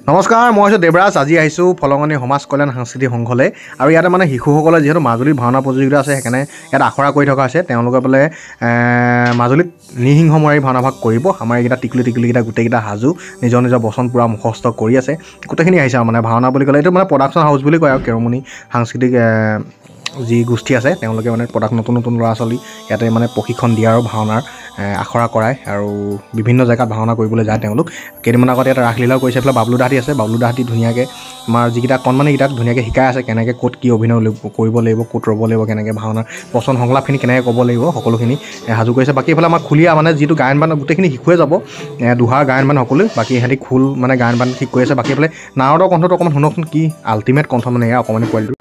নমস্কাৰ, মই হৈছোঁ দেৱৰাজ। আজি আহিছোঁ ফলঙনি সমাজ কল্যাণ সাংস্কৃতিক সংঘলৈ। আৰু ইয়াতে মানে শিশুসকলে যিহেতু মাজুলীত ভাওনা প্ৰতিযোগিতা আছে, সেইকাৰণে ইয়াত আখৰা কৰি থকা হৈছে। তেওঁলোকে বোলে মাজুলীত নিসিংহ মাৰি ভাওনাভাগ কৰিব। আমাৰ এইকেইটা টিকলিকেইটা গোটেইকেইটা সাজু নিজৰ বচন পূৰা মুখস্থ কৰি আছে। গোটেইখিনি আহিছে আৰু মানে ভাওনা বুলি ক'লে এইটো মানে প্ৰডাকশ্যন হাউচ বুলি কয় আৰু কেৰমণি সাংস্কৃতিক যি গোষ্ঠী আছে তেওঁলোকে মানে নতুন ল'ৰা ছোৱালী ইয়াতে মানে প্ৰশিক্ষণ দিয়ে আৰু ভাওনাৰ আখৰা কৰায় আৰু বিভিন্ন জেগাত ভাওনা কৰিবলৈ যায় তেওঁলোক। কেইদিনমান আগত ইয়াত ৰাসলীলাও কৰিছে। এইফালে বাবলু দাহঁতি আছে। বাবলু দাহঁতি ধুনীয়াকৈ আমাৰ যিকেইটা কণমানিকেইটাক ধুনীয়াকৈ শিকাই আছে কেনেকৈ ক'ত কি অভিনয় কৰিব লাগিব, ক'ত ৰ'ব লাগিব, কেনেকৈ ভাওনাৰ বচন সংলাপখিনি কেনেকৈ ক'ব লাগিব, সকলোখিনি সাজু কৰিছে। বাকী এইফালে আমাৰ খুলীয়া মানে যিটো গায়ন বান গোটেইখিনি শিশুৱে যাব, দুহাৰ গায়ন বান সকলো। বাকী সিহঁতি খোল মানে গায়ন বান ঠিক কৰি আছে। বাকী এইফালে নাৰদৰ কণ্ঠটো অকণমান শুনকচোন, কি আল্টিমেট কণ্ঠ মানে এয়া অকণমানি পোৱালিটো।